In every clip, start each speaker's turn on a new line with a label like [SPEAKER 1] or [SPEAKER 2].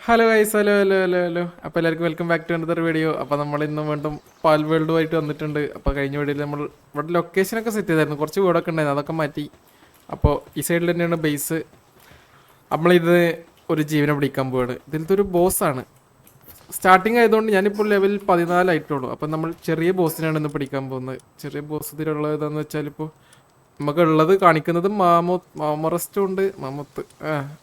[SPEAKER 1] Hello guys, hello hello hello hello. അപ്പോൾ എല്ലാവർക്കും welcome back to another video. അപ്പോൾ നമ്മൾ ഇന്നും വീണ്ടും പാൽ വേൾഡുമായിട്ട് വന്നിട്ടുണ്ട്. അപ്പോൾ കഴിഞ്ഞ വീഡിയോയിൽ നമ്മൾ ഇവിടെ ലൊക്കേഷനൊക്കെ സെറ്റ് ചെയ്തായിരുന്നു, കുറച്ച് വീടൊക്കെ ഉണ്ടായിരുന്നു, അതൊക്കെ മാറ്റി. അപ്പോൾ ഈ സൈഡിൽ തന്നെയാണ് ബേസ്. നമ്മളിത് ഒരു ജീവനെ പിടിക്കാൻ പോവാണ്. ഇതിലത്തെ ഒരു ബോസാണ്. സ്റ്റാർട്ടിങ് ആയതുകൊണ്ട് ഞാനിപ്പോൾ ലെവൽ 14 ആയിട്ടുള്ളൂ. അപ്പോൾ നമ്മൾ ചെറിയ ബോസിനാണ് ഇന്ന് പിടിക്കാൻ പോകുന്നത്. ചെറിയ ബോസ് ഇതിലുള്ളത് ഏതാണെന്ന് വെച്ചാൽ ഇപ്പോൾ നമുക്കുള്ളത് കാണിക്കുന്നത് മാമറസ്റ്റും ഉണ്ട്. മാമത്ത്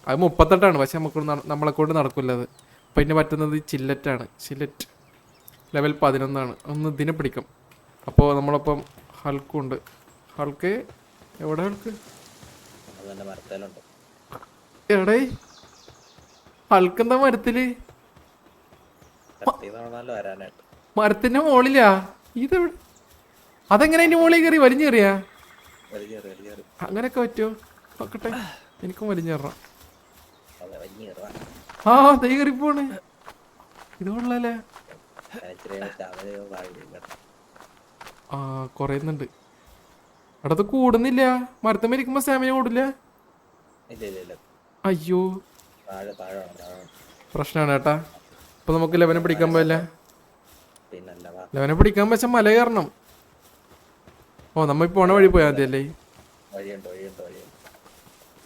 [SPEAKER 1] അത് 38ആണ്, പക്ഷെ നമുക്ക് നമ്മളെ കൊണ്ട് നടക്കില്ല അത്. അപ്പം ഇതിന് പറ്റുന്നത് ചില്ലറ്റാണ്. ചില്ലറ്റ് ലെവൽ 11 ഒന്ന് ഇതിനെ പിടിക്കും. അപ്പോൾ നമ്മളപ്പം ഹൾക്കും ഉണ്ട്. ഹൾക്ക് എവിടെ? ഹൾക്ക് എവിടെ? ഹൾക്ക് എന്താ മരത്തില്? മരത്തിന്റെ മുകളിലാ ഇതെവിടെ? അതെങ്ങനെ അതിന്റെ മുകളിൽ കയറി വലിഞ്ഞു കയറിയാ? അങ്ങനെയൊക്കെ പറ്റുമോ? നോക്കട്ടെ, എനിക്കും വലിഞ്ഞേറാം. ആ തൈ കയറിപ്പോണ്. ഇത് കൊള്ളാലേ. ആ കുറയുന്നുണ്ട്. അടുത്ത് കൂടുന്നില്ല. മരത്തമ്മ ഇരിക്കുമ്പോ സ്റ്റാമിന കൂടില്ല. അയ്യോ, പ്രശ്നമാണ് ഏട്ടാ. ഇപ്പൊ നമുക്ക് ലെവനെ പിടിക്കാൻ പോയില്ല. ലെവനെ പിടിക്കാൻ വെച്ചാൽ മല കയറണം. ഓ നമ്മ പോണ വഴി പോയാൽ മതിയല്ലേ?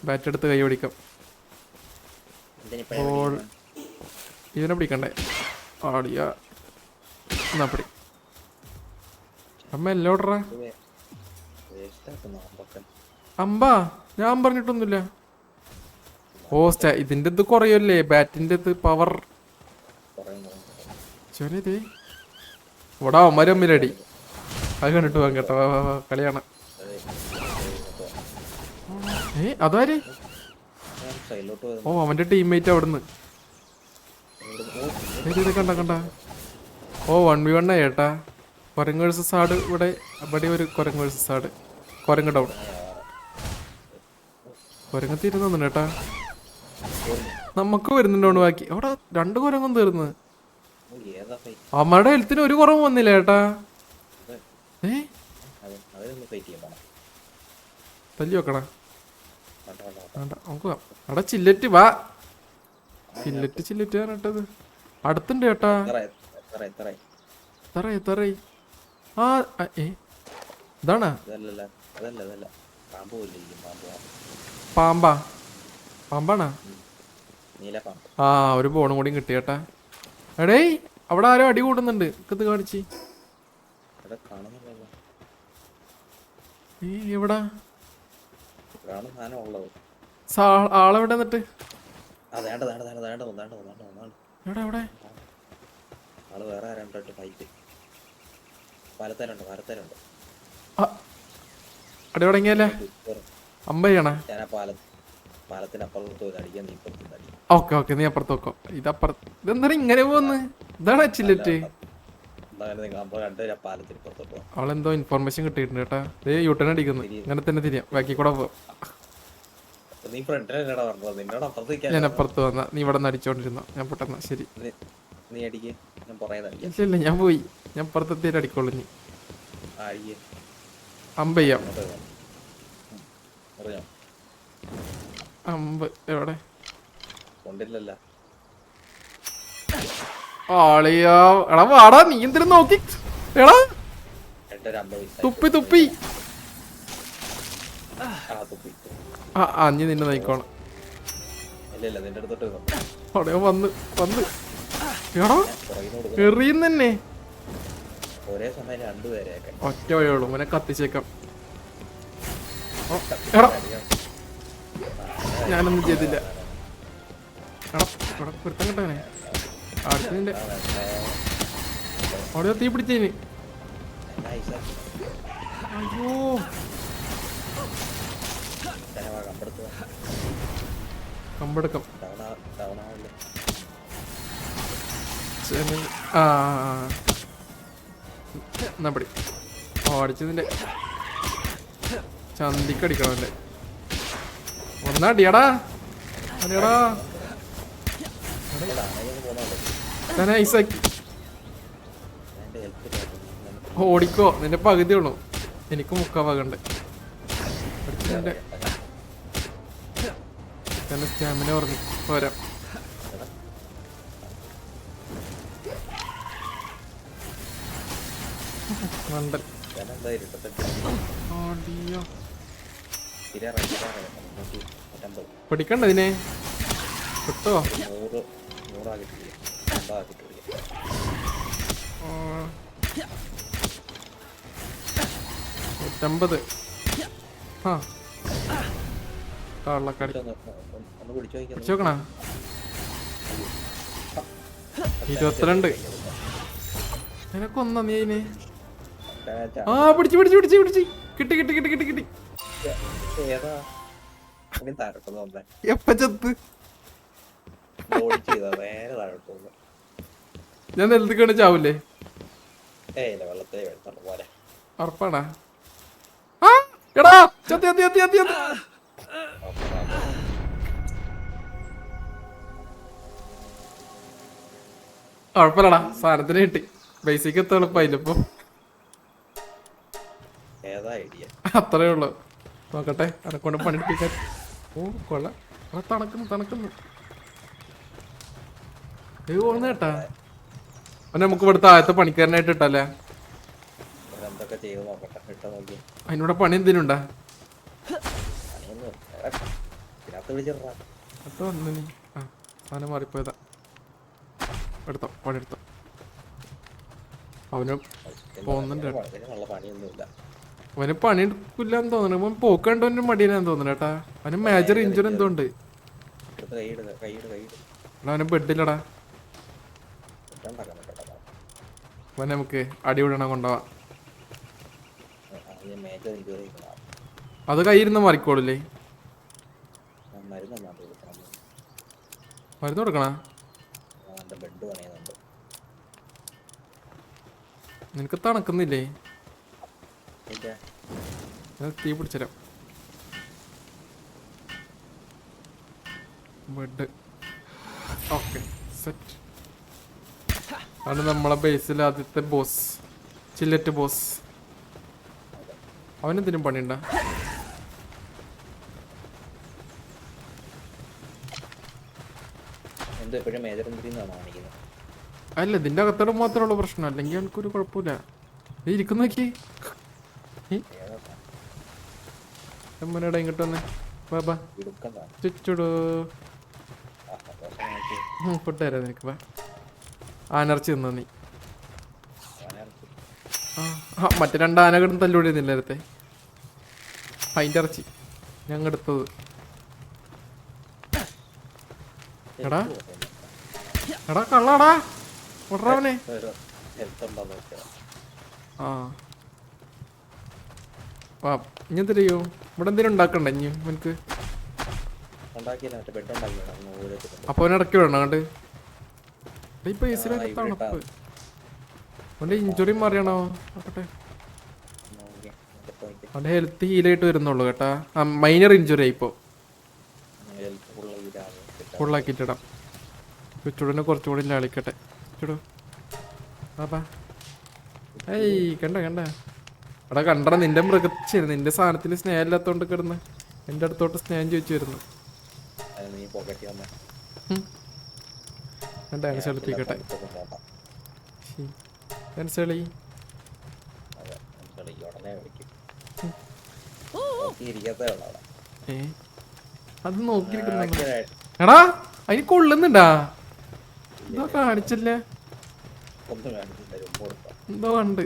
[SPEAKER 1] ബാറ്റ് എടുത്ത് കൈ പിടിക്കാം. ഇതിനെ പിടിക്കണ്ടേ? ആടിയാ എന്നാ പിടി. അമ്മ എല്ലാം ഓടറാ. അമ്പാ ഞാൻ പറഞ്ഞിട്ടൊന്നുമില്ല. ഓ ഇതിന്റെ ഇത് കുറയല്ലേ, ബാറ്റിന്റെ ഇത് പവർ. ചെറിയതേ ഇവിടെ അവന്മാര് തമ്മിലടി. അത് കണ്ടിട്ട് പോകാൻ കേട്ടോ. കളിയാണ്. അതാര്? ഓ അവന്റെ ടീംമേറ്റ് അവിടുന്ന്. കണ്ട ഓ 1v1 ഏട്ടാ. കുരങ്ങ് വേഴ്സസ് ആട്. ഇവിടെ ഒരു കുരങ്ങ് വേഴ്സസ് ആട്. കുരങ്ങ് ഡൗൺ. കുരങ്ങ് തീരുന്നു ഏട്ടാ. നമുക്ക് വരുന്നുണ്ടോണ്ട് ബാക്കി. അവിടെ 2 കുരങ്ങും തീർന്ന്. അമ്മയുടെ ഹെൽത്തിന് ഒരു കുറവും വന്നില്ല ഏട്ടാ. തല്ലി വെക്കണ നമുക്ക് അവിടെ ചില്ലറ്റ് വാ. ചില്ലറ്റ് പറഞ്ഞിട്ടത് അടുത്തുണ്ട് ചേട്ടാ. തറയ് ആ ഇതാണാ പാമ്പാണാ? ആ ഒരു ബോണും കൂടി കിട്ടി ചേട്ടാ. എടേ അവിടെ ആരോ അടി കൂടുന്നുണ്ട്. ഇത് കാണിച്ച് എവിടാ ആളെവിടെ? എന്നിട്ട് അടി തുടങ്ങിയല്ലേ? അമ്പയ്യാണേ. ഓക്കെ ഓക്കെ, നീ അപ്പുറത്ത് വെക്കോ. ഇതെന്താ ഇങ്ങനെ പോന്ന്? ഇതാണ് ചില്ലറ്റ്. അവളെന്തോ ഇൻഫോർമേഷൻ കിട്ടിയിട്ടുണ്ട് കേട്ടാ. യൂട്ടേൺ അടിക്കുന്നു. ഇങ്ങനെ തന്നെ തിരിയാം. ബാക്കി കൂടെ പോ. ഞാൻ അപ്പുറത്ത് വന്ന നീ ഇവിടെ നിന്ന് അടിച്ചോണ്ടിരുന്നോ? ഞാൻ പൊട്ടെന്ന. ശരി ഇല്ല ഞാൻ പോയി. ഞാൻ പുറത്തെത്തിയിട്ട് അടിക്കോളൂ. നീ അമ്പയ്യാം. അമ്പ് എവിടെ? ആളിയാ എടാ വാടാ. നീ എന്തിനും നോക്കി എടാ. തുപ്പി ആ നീ നിന്നെ നോക്കണം. അവിടെ വന്ന് എടാ എറിയുന്നെ. ഒറ്റ വഴിയുള്ളൂ. മോനെ കത്തിച്ചേക്കാം. എടാ ഞാനൊന്നും ചെയ്തില്ല. എടാ ഇവിടെ കുരുത്തം കിട്ടാനെ അടുത്തതിന്റെ അവിടെ തീ പിടിച്ചതിന്. അയ്യോ കമ്പെടുക്കാം. എന്നാ പിടി. അടിച്ചതിന്റെ ചന്തിക്കടിക്കണല്ലേ. ഒന്നടിയടാ അടിയടാ. ഞാൻ ഐസാക്കി. ഓടിക്കോ, നിന്റെ പകുതി ഉള്ളു. എനിക്ക് 3/4 ഭാഗമുണ്ട്. സ്റ്റാമിന പറഞ്ഞു പോരാ. മണ്ടൻ.
[SPEAKER 2] ഞാനെന്താ ഇരുട്ടത്തെട്ട്
[SPEAKER 1] ഓടിയോ.
[SPEAKER 2] തിരാറായി 150
[SPEAKER 1] പിടിക്കണ്ട ഇതിനെ കിട്ടോ.
[SPEAKER 2] 100 100
[SPEAKER 1] $150. ആ കള്ളക്കടി
[SPEAKER 2] ഒന്ന് പിടിച്ചു
[SPEAKER 1] നോക്കണ. 22 നിനക്കൊന്ന നീ അതിന്. ആ പിടിച്ച് പിടിച്ച് പിടിച്ച് പിടിച്ച് കിട്ടി കിട്ടി കിട്ടി കിട്ടി കിട്ടി.
[SPEAKER 2] ഏതാ താഴോട്ട്
[SPEAKER 1] എപ്പ ചത്ത്
[SPEAKER 2] നേരെ താഴോട്ട്
[SPEAKER 1] ഞാൻ നെൽത്തിക്കാണ് ചാവൂലേ.
[SPEAKER 2] വെള്ളത്തിലെ വെള്ളം പോലെ
[SPEAKER 1] ഉറപ്പാണാ. ആ എടാ ചത്തി ചത്തി ചത്തി ചത്തി ചത്തി. കുഴപ്പമില്ലടാ സാധനത്തിന് കിട്ടി. ബേസിക് എത്ര എളുപ്പമായില്ലപ്പോ. അത്രേ ഉള്ളു. നോക്കട്ടെ അനക്കൊണ്ട് പണിയെടുപ്പിക്കാൻ. ഓ കൊള്ളാം. തണുക്കുന്നു തണുക്കുന്നു. ഓന്ന് കേട്ടാ നമുക്ക് ഇവിടുത്തെ ആദ്യത്തെ പണിക്കാരനായിട്ട് ഇട്ടല്ലേ. അതിനൂടെ പണി എന്തിനുണ്ടാ. ആ സാധനം മാറിപ്പോയതാ. എടുത്തോ പണിയെടുത്തോ. അവന് പോകുന്നുണ്ട്. അവന് പണി എടുക്കില്ലാന്ന് തോന്നണ. അവൻ പോക്കണ്ടോ മടിയിലാന്ന് തോന്നണ കേട്ടാ. അവന് മേജർ ഇഞ്ചുറി എന്തോ ഉണ്ട്. അവന് ബെഡിലടാ. അവൻ നമുക്ക് അടിവിടണം കൊണ്ടുപോവാ. അത് കയ്യിരുന്ന മാറിക്കോളില്ലേ. മരുന്ന് കൊടുക്കണ. നിനക്ക് തണുക്കുന്നില്ലേ. തീ പിടിച്ചരാം. Bed okay set. ആണ് നമ്മളെ ബേസിൽ ആദ്യത്തെ ബോസ്, ചില്ലറ്റ് ബോസ്. അവനെന്തിനും പണിയുണ്ട. അല്ല ഇതിന്റെ അകത്തോടെ മാത്രമുള്ള പ്രശ്നം. അല്ലെങ്കിൽ എനിക്കൊരു കുഴപ്പമില്ല. ഇരിക്കുന്ന നോക്കി എമ്മനടാ ഇങ്ങോട്ട് വന്നേ. ബാബാ ചുച്ചുടോ. ഫുഡ് തരാം നിനക്ക്. ബാ ആനർച്ചി തിന്നാ നീ. ആ മറ്റേ 2 ആന കിടന്ന് തല്ലുകൂടിയിരുന്നില്ല നേരത്തെ. അതിൻ്റെ ഇറച്ചി ഞങ്ങൾ എടുത്തത്. എടാ എടാ കള്ളാടാ ഒട്ടവനെ. ആ വാ ഇനി എന്തിരിയോ. ഇവിടെ എന്തെങ്കിലും ഉണ്ടാക്കണ്ട ഇനി എനിക്ക്. അപ്പൊ അവനെ ഇടയ്ക്ക് വിടണം അങ്ങോട്ട്. ഈ പൈസയിലൊക്കെ തണുപ്പ്. അവൻ്റെ ഇഞ്ചുറി മാറിയാണോ നോക്കട്ടെ. അവൻ്റെ ഹെൽത്ത് ഹീലായിട്ട് വരുന്നുള്ളൂ കേട്ടാ. മൈനർ ഇഞ്ചുറി ആയിപ്പോ. ഫുള്ളാക്കിയിട്ടിടാം. ചുടുനെ കുറച്ചുകൂടി ലാളിക്കട്ടെ. ചുടു ബാബാ. ഏയ് കണ്ട കണ്ട എടാ കണ്ട. നിന്റെ മൃഗത്തിരുന്നു. നിന്റെ സാധനത്തിന് സ്നേഹം ഇല്ലാത്തോണ്ട് കിടന്ന് എൻ്റെ അടുത്തോട്ട് സ്നേഹം ചോദിച്ചു വരുന്നു. ഡാൻസ് കളിപ്പിക്കട്ടെ. ഡാൻസ് കളി. അത് നോക്കിയിരിക്കുന്ന എടാ അതിന് കൊള്ളുന്നുണ്ടാ. എന്തോ കാണിച്ചല്ലേ. എന്തോ കണ്ട്.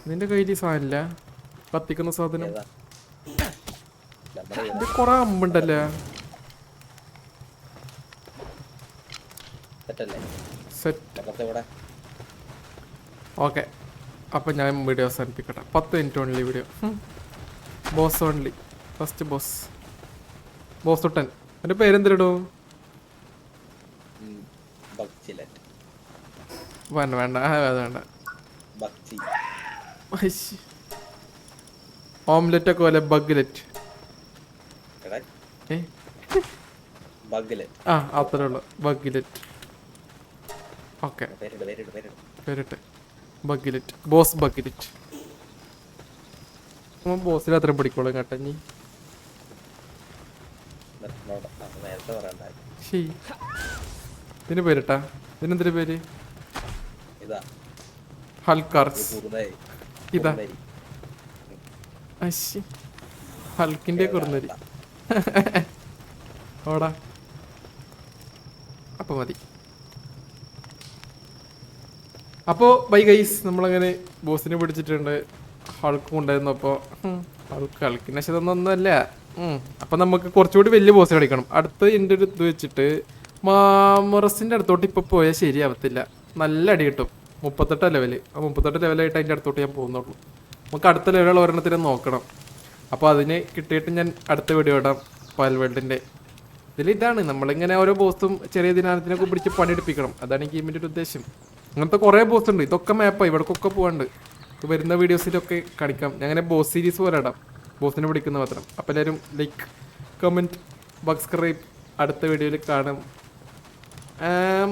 [SPEAKER 1] നിന്റെ കയ്യിൽ സാധനമില്ല കത്തിക്കുന്ന സാധനം. ഇത് കൊറേ അമ്പുണ്ടല്ലേ. ഓക്കെ അപ്പൊ ഞാൻ വീഡിയോ അവസാനിപ്പിക്കട്ടെ. 10 minute only video. Boss only. First boss boss തൊട്ടൻ. എൻ്റെ പേരെന്തിടോ. വേണ്ട വേണ്ട അത് വേണ്ട. ഓംലെറ്റ് ഒക്കെ പോലെ ബഗ്ലെറ്റ്. ആ അത്രേ ഉള്ളു ബഗ്ലെറ്റ്. ഓക്കെ പേരിട്ട് ബഗ്ലെറ്റ്. ബോസ് ബഗ്ലെറ്റ്. ബോസിൽ അത്രയും പിടിക്കോളും കേട്ടോ. ഇനി ഇതിന് പേരിട്ടാ? ഇതിനെന്തൊരു പേര്?
[SPEAKER 2] ഇതാ
[SPEAKER 1] ഹൽക്കാർസ്.
[SPEAKER 2] കുറുനായി.
[SPEAKER 1] ഇതാ
[SPEAKER 2] കുറുനരി.
[SPEAKER 1] അശ്ശി, ഹൽക്കിന്റെ കുറുനരി. ഓടാ, അപ്പൊ മതി. അപ്പോ ബൈ ഗൈസ്, നമ്മളങ്ങനെ ബോസിനെ പിടിച്ചിട്ടുണ്ട്. ഹൾക്ക് ഉണ്ടായിരുന്നു. അപ്പോൾ ഹൾക്കിനെ ശതമൊന്നുമല്ല. അപ്പൊ നമുക്ക് കുറച്ചുകൂടി വലിയ ബോസ് കളിക്കണം. അടുത്ത് എൻ്റെ ഒരു ഇത് വെച്ചിട്ട് മാമറസിന്റെ അടുത്തോട്ട് ഇപ്പൊ പോയാൽ ശരിയാവത്തില്ല. നല്ല അടി കിട്ടും. 38 ലെവല്. ആ 38 ലെവലായിട്ട് അതിൻ്റെ അടുത്തോട്ട് ഞാൻ പോകുന്നുള്ളൂ. നമുക്ക് അടുത്ത ലെവലുള്ള ഒരെണ്ണത്തിന് നോക്കണം. അപ്പോൾ അതിന് കിട്ടിയിട്ട് ഞാൻ അടുത്ത വീഡിയോ ഇടാം. പാൽ വേൾഡിൻ്റെ ഇതാണ് നമ്മളിങ്ങനെ ഓരോ ബോസും ചെറിയ ദിനാനത്തിനൊക്കെ പിടിച്ച് പണിയെടുപ്പിക്കണം. അതാണ് ഈ ഗെയിമിൻ്റെ ഒരു ഉദ്ദേശം. അങ്ങനത്തെ കുറേ ബോസ് ഉണ്ട്. ഇതൊക്കെ മാപ്പാണ്. ഇവിടേക്കൊക്കെ പോകാണ്ട്. വരുന്ന വീഡിയോസിലൊക്കെ കാണിക്കാം. ഞാൻ അങ്ങനെ ബോസ് സീരീസ് പോലെ ഇടാം, ബോസിനെ പിടിക്കുന്ന മാത്രം. അപ്പോൾ എല്ലാവരും ലൈക്ക്, കമൻറ്റ്, സബ്സ്ക്രൈബ്. അടുത്ത വീഡിയോയിൽ കാണും.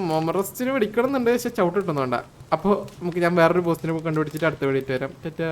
[SPEAKER 1] മൊമറസ്റ്റിന് പിടിക്കണം എന്നുണ്ട്, പക്ഷെ ചവിട്ട് കിട്ടുന്നുണ്ട. അപ്പോൾ നമുക്ക് ഞാൻ വേറൊരു ബോസിനെ കണ്ടുപിടിച്ചിട്ട് അടുത്ത വീഡിയോ വരാം. ടാറ്റാ.